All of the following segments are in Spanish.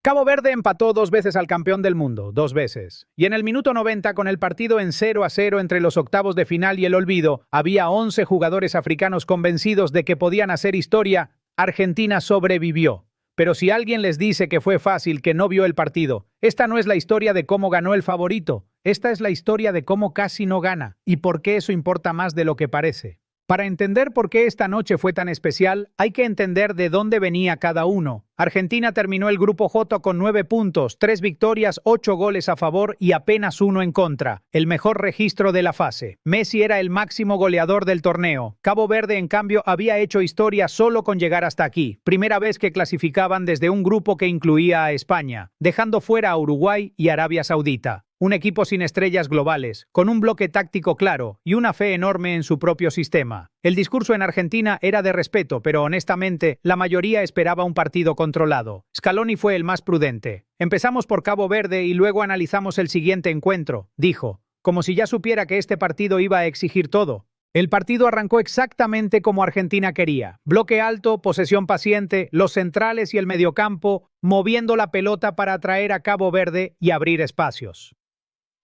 Cabo Verde empató 2 veces al campeón del mundo, 2 veces. Y en el minuto 90, con el partido en 0-0 entre los octavos de final y el olvido, había 11 jugadores africanos convencidos de que podían hacer historia. Argentina sobrevivió. Pero si alguien les dice que fue fácil, que no vio el partido, esta no es la historia de cómo ganó el favorito. Esta es la historia de cómo casi no gana y por qué eso importa más de lo que parece. Para entender por qué esta noche fue tan especial, hay que entender de dónde venía cada uno. Argentina terminó el grupo J con 9 puntos, 3 victorias, 8 goles a favor y apenas 1 en contra. El mejor registro de la fase. Messi era el máximo goleador del torneo. Cabo Verde, en cambio, había hecho historia solo con llegar hasta aquí. Primera vez que clasificaban desde un grupo que incluía a España, dejando fuera a Uruguay y Arabia Saudita. Un equipo sin estrellas globales, con un bloque táctico claro y una fe enorme en su propio sistema. El discurso en Argentina era de respeto, pero honestamente, la mayoría esperaba un partido controlado. Scaloni fue el más prudente. Empezamos por Cabo Verde y luego analizamos el siguiente encuentro, dijo, como si ya supiera que este partido iba a exigir todo. El partido arrancó exactamente como Argentina quería. Bloque alto, posesión paciente, los centrales y el mediocampo moviendo la pelota para atraer a Cabo Verde y abrir espacios.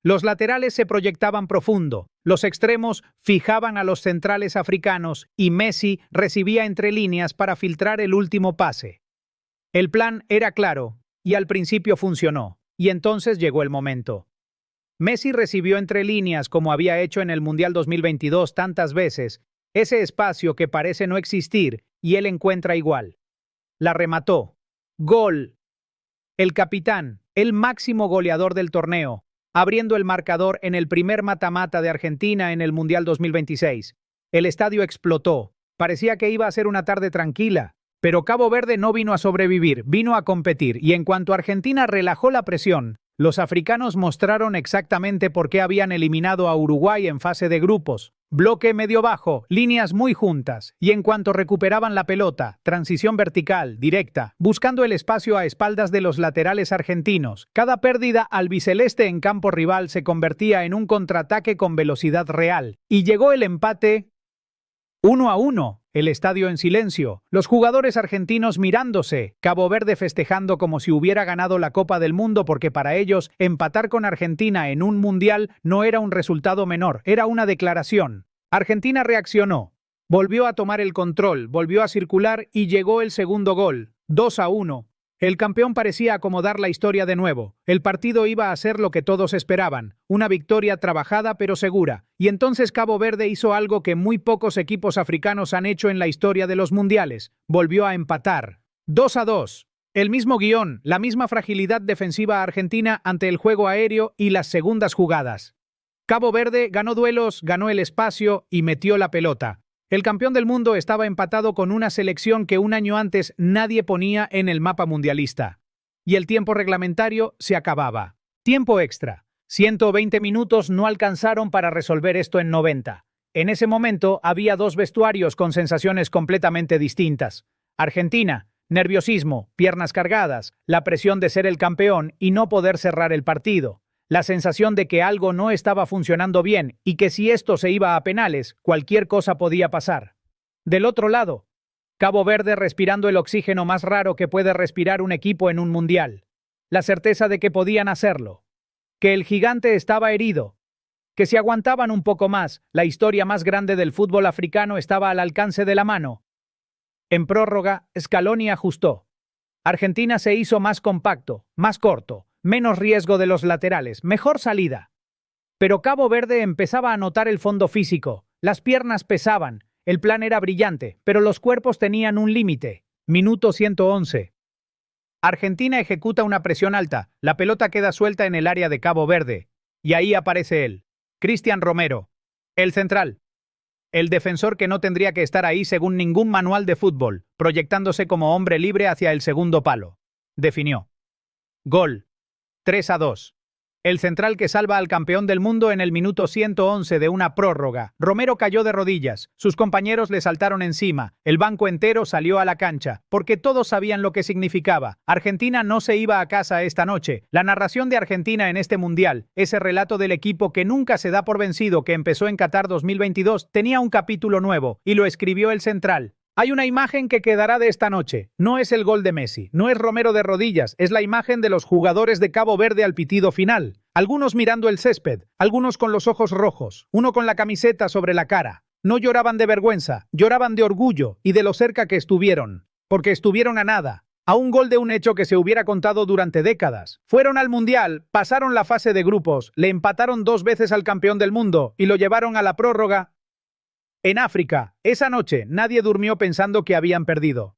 Los laterales se proyectaban profundo, los extremos fijaban a los centrales africanos y Messi recibía entre líneas para filtrar el último pase. El plan era claro y al principio funcionó, y entonces llegó el momento. Messi recibió entre líneas, como había hecho en el Mundial 2022 tantas veces, ese espacio que parece no existir y él encuentra igual. La remató. Gol. El capitán, el máximo goleador del torneo, abriendo el marcador en el primer mata-mata de Argentina en el Mundial 2026. El estadio explotó. Parecía que iba a ser una tarde tranquila. Pero Cabo Verde no vino a sobrevivir, vino a competir. Y en cuanto Argentina relajó la presión, los africanos mostraron exactamente por qué habían eliminado a Uruguay en fase de grupos. Bloque medio-bajo, líneas muy juntas, y en cuanto recuperaban la pelota, transición vertical, directa, buscando el espacio a espaldas de los laterales argentinos. Cada pérdida albiceleste en campo rival se convertía en un contraataque con velocidad real. Y llegó el empate 1-1. El estadio en silencio, los jugadores argentinos mirándose, Cabo Verde festejando como si hubiera ganado la Copa del Mundo, porque para ellos empatar con Argentina en un mundial no era un resultado menor, era una declaración. Argentina reaccionó, volvió a tomar el control, volvió a circular y llegó el segundo gol, 2-1. El campeón parecía acomodar la historia de nuevo. El partido iba a ser lo que todos esperaban, una victoria trabajada pero segura. Y entonces Cabo Verde hizo algo que muy pocos equipos africanos han hecho en la historia de los mundiales. Volvió a empatar. 2-2. El mismo guión, la misma fragilidad defensiva argentina ante el juego aéreo y las segundas jugadas. Cabo Verde ganó duelos, ganó el espacio y metió la pelota. El campeón del mundo estaba empatado con una selección que un año antes nadie ponía en el mapa mundialista. Y el tiempo reglamentario se acababa. Tiempo extra. 120 minutos no alcanzaron para resolver esto en 90. En ese momento había 2 vestuarios con sensaciones completamente distintas. Argentina, nerviosismo, piernas cargadas, la presión de ser el campeón y no poder cerrar el partido. La sensación de que algo no estaba funcionando bien y que si esto se iba a penales, cualquier cosa podía pasar. Del otro lado, Cabo Verde respirando el oxígeno más raro que puede respirar un equipo en un mundial. La certeza de que podían hacerlo. Que el gigante estaba herido. Que si aguantaban un poco más, la historia más grande del fútbol africano estaba al alcance de la mano. En prórroga, Scaloni ajustó. Argentina se hizo más compacto, más corto. Menos riesgo de los laterales, mejor salida. Pero Cabo Verde empezaba a notar el fondo físico, las piernas pesaban, el plan era brillante, pero los cuerpos tenían un límite. Minuto 111. Argentina ejecuta una presión alta, la pelota queda suelta en el área de Cabo Verde. Y ahí aparece él, Cristian Romero, el central. El defensor que no tendría que estar ahí según ningún manual de fútbol, proyectándose como hombre libre hacia el segundo palo. Definió. Gol. 3-2. El central que salva al campeón del mundo en el minuto 111 de una prórroga. Romero cayó de rodillas, sus compañeros le saltaron encima, el banco entero salió a la cancha, porque todos sabían lo que significaba. Argentina no se iba a casa esta noche. La narración de Argentina en este mundial, ese relato del equipo que nunca se da por vencido que empezó en Qatar 2022, tenía un capítulo nuevo, y lo escribió el central. Hay una imagen que quedará de esta noche. No es el gol de Messi, no es Romero de rodillas, es la imagen de los jugadores de Cabo Verde al pitido final. Algunos mirando el césped, algunos con los ojos rojos, uno con la camiseta sobre la cara. No lloraban de vergüenza, lloraban de orgullo y de lo cerca que estuvieron. Porque estuvieron a nada, a un gol de un hecho que se hubiera contado durante décadas. Fueron al Mundial, pasaron la fase de grupos, le empataron 2 veces al campeón del mundo y lo llevaron a la prórroga. En África, esa noche, nadie durmió pensando que habían perdido.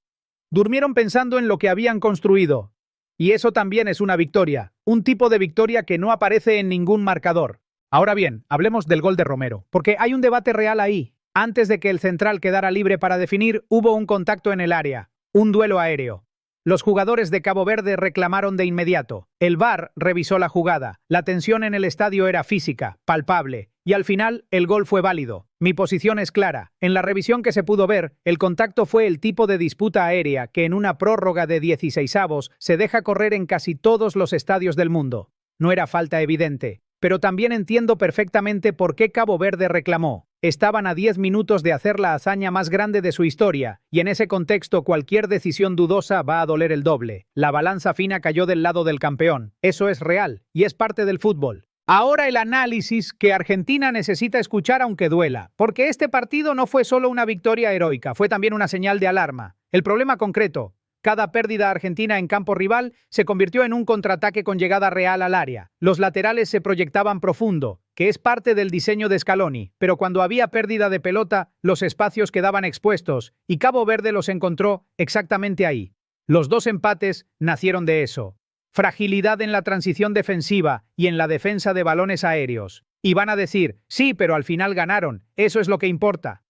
Durmieron pensando en lo que habían construido. Y eso también es una victoria, un tipo de victoria que no aparece en ningún marcador. Ahora bien, hablemos del gol de Romero, porque hay un debate real ahí. Antes de que el central quedara libre para definir, hubo un contacto en el área, un duelo aéreo. Los jugadores de Cabo Verde reclamaron de inmediato. El VAR revisó la jugada. La tensión en el estadio era física, palpable, y al final el gol fue válido. Mi posición es clara. En la revisión que se pudo ver, el contacto fue el tipo de disputa aérea que en una prórroga de 16avos se deja correr en casi todos los estadios del mundo. No era falta evidente. Pero también entiendo perfectamente por qué Cabo Verde reclamó. Estaban a 10 minutos de hacer la hazaña más grande de su historia, y en ese contexto cualquier decisión dudosa va a doler el doble. La balanza fina cayó del lado del campeón. Eso es real, y es parte del fútbol. Ahora el análisis que Argentina necesita escuchar aunque duela, porque este partido no fue solo una victoria heroica, fue también una señal de alarma. El problema concreto: cada pérdida argentina en campo rival se convirtió en un contraataque con llegada real al área. Los laterales se proyectaban profundo, que es parte del diseño de Scaloni, pero cuando había pérdida de pelota, los espacios quedaban expuestos, y Cabo Verde los encontró exactamente ahí. Los 2 empates nacieron de eso. Fragilidad en la transición defensiva y en la defensa de balones aéreos. Y van a decir, sí, pero al final ganaron, eso es lo que importa.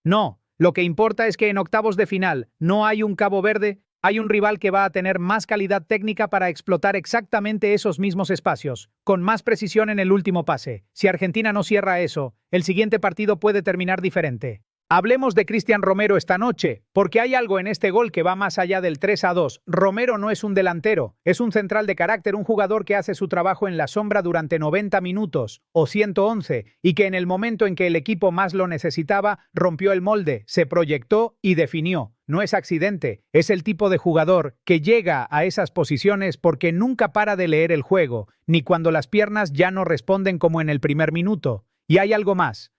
No, lo que importa es que en octavos de final no hay un Cabo Verde. Hay un rival que va a tener más calidad técnica para explotar exactamente esos mismos espacios, con más precisión en el último pase. Si Argentina no cierra eso, el siguiente partido puede terminar diferente. Hablemos de Cristian Romero esta noche, porque hay algo en este gol que va más allá del 3-2. Romero no es un delantero, es un central de carácter, un jugador que hace su trabajo en la sombra durante 90 minutos, o 111, y que en el momento en que el equipo más lo necesitaba, rompió el molde, se proyectó y definió. No es accidente, es el tipo de jugador que llega a esas posiciones porque nunca para de leer el juego, ni cuando las piernas ya no responden como en el primer minuto. Y hay algo más.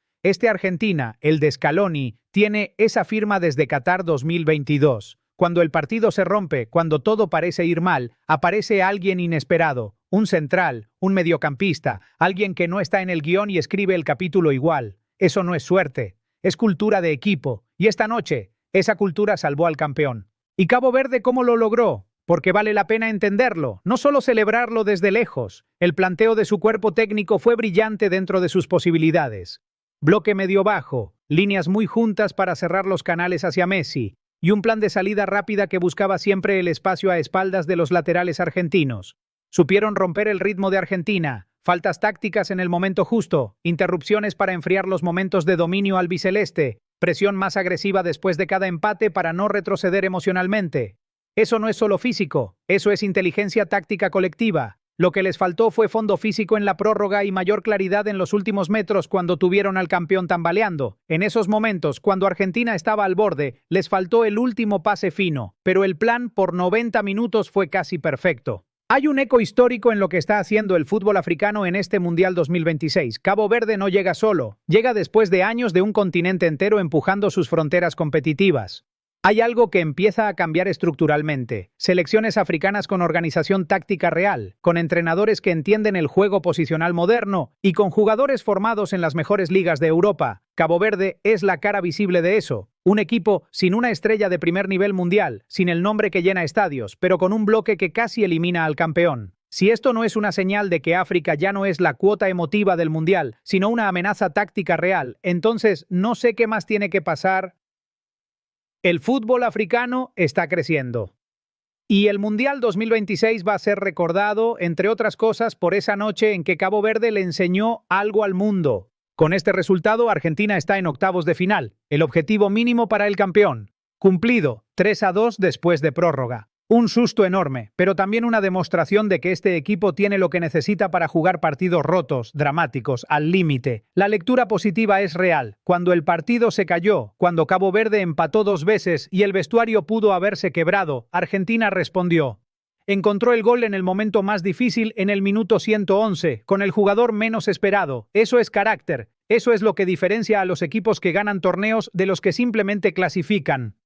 Argentina, el de Scaloni, tiene esa firma desde Qatar 2022. Cuando el partido se rompe, cuando todo parece ir mal, aparece alguien inesperado, un central, un mediocampista, alguien que no está en el guión y escribe el capítulo igual. Eso no es suerte, es cultura de equipo. Y esta noche, esa cultura salvó al campeón. ¿Y Cabo Verde cómo lo logró? Porque vale la pena entenderlo, no solo celebrarlo desde lejos. El planteo de su cuerpo técnico fue brillante dentro de sus posibilidades. Bloque medio bajo, líneas muy juntas para cerrar los canales hacia Messi, y un plan de salida rápida que buscaba siempre el espacio a espaldas de los laterales argentinos. Supieron romper el ritmo de Argentina, faltas tácticas en el momento justo, interrupciones para enfriar los momentos de dominio albiceleste, presión más agresiva después de cada empate para no retroceder emocionalmente. Eso no es solo físico, eso es inteligencia táctica colectiva. Lo que les faltó fue fondo físico en la prórroga y mayor claridad en los últimos metros cuando tuvieron al campeón tambaleando. En esos momentos, cuando Argentina estaba al borde, les faltó el último pase fino, pero el plan por 90 minutos fue casi perfecto. Hay un eco histórico en lo que está haciendo el fútbol africano en este Mundial 2026. Cabo Verde no llega solo, llega después de años de un continente entero empujando sus fronteras competitivas. Hay algo que empieza a cambiar estructuralmente. Selecciones africanas con organización táctica real, con entrenadores que entienden el juego posicional moderno y con jugadores formados en las mejores ligas de Europa. Cabo Verde es la cara visible de eso. Un equipo sin una estrella de primer nivel mundial, sin el nombre que llena estadios, pero con un bloque que casi elimina al campeón. Si esto no es una señal de que África ya no es la cuota emotiva del mundial, sino una amenaza táctica real, entonces no sé qué más tiene que pasar. El fútbol africano está creciendo. Y el Mundial 2026 va a ser recordado, entre otras cosas, por esa noche en que Cabo Verde le enseñó algo al mundo. Con este resultado, Argentina está en octavos de final, el objetivo mínimo para el campeón. Cumplido, 3-2 después de prórroga. Un susto enorme, pero también una demostración de que este equipo tiene lo que necesita para jugar partidos rotos, dramáticos, al límite. La lectura positiva es real. Cuando el partido se cayó, cuando Cabo Verde empató 2 veces y el vestuario pudo haberse quebrado, Argentina respondió. Encontró el gol en el momento más difícil, en el minuto 111, con el jugador menos esperado. Eso es carácter. Eso es lo que diferencia a los equipos que ganan torneos de los que simplemente clasifican.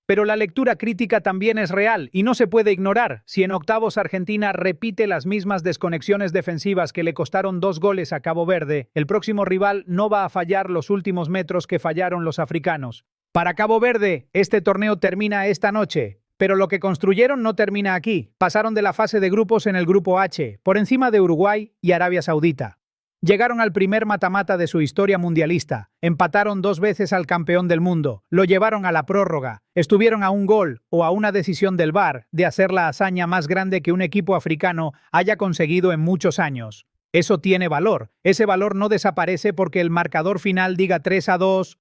Pero la lectura crítica también es real y no se puede ignorar. Si en octavos Argentina repite las mismas desconexiones defensivas que le costaron 2 goles a Cabo Verde, el próximo rival no va a fallar los últimos metros que fallaron los africanos. Para Cabo Verde, este torneo termina esta noche. Pero lo que construyeron no termina aquí. Pasaron de la fase de grupos en el grupo H, por encima de Uruguay y Arabia Saudita. Llegaron al primer mata-mata de su historia mundialista, empataron 2 veces al campeón del mundo, lo llevaron a la prórroga, estuvieron a un gol o a una decisión del VAR de hacer la hazaña más grande que un equipo africano haya conseguido en muchos años. Eso tiene valor, ese valor no desaparece porque el marcador final diga 3-2.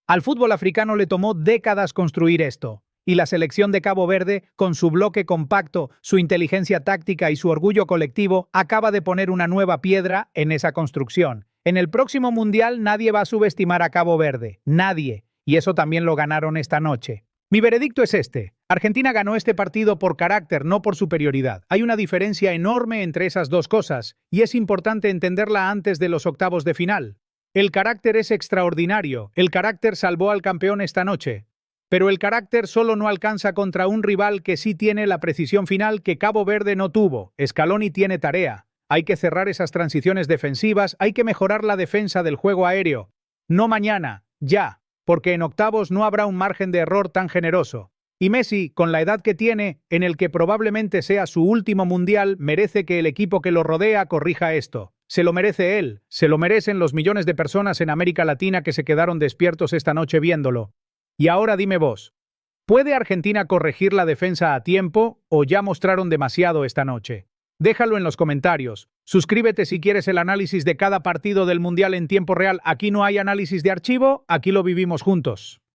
Al fútbol africano le tomó décadas construir esto. Y la selección de Cabo Verde, con su bloque compacto, su inteligencia táctica y su orgullo colectivo, acaba de poner una nueva piedra en esa construcción. En el próximo Mundial nadie va a subestimar a Cabo Verde. Nadie. Y eso también lo ganaron esta noche. Mi veredicto es este. Argentina ganó este partido por carácter, no por superioridad. Hay una diferencia enorme entre esas dos cosas, y es importante entenderla antes de los octavos de final. El carácter es extraordinario. El carácter salvó al campeón esta noche. Pero el carácter solo no alcanza contra un rival que sí tiene la precisión final que Cabo Verde no tuvo. Scaloni tiene tarea. Hay que cerrar esas transiciones defensivas, hay que mejorar la defensa del juego aéreo. No mañana, ya, porque en octavos no habrá un margen de error tan generoso. Y Messi, con la edad que tiene, en el que probablemente sea su último mundial, merece que el equipo que lo rodea corrija esto. Se lo merece él, se lo merecen los millones de personas en América Latina que se quedaron despiertos esta noche viéndolo. Y ahora dime vos, ¿puede Argentina corregir la defensa a tiempo o ya mostraron demasiado esta noche? Déjalo en los comentarios. Suscríbete si quieres el análisis de cada partido del Mundial en tiempo real. Aquí no hay análisis de archivo, aquí lo vivimos juntos.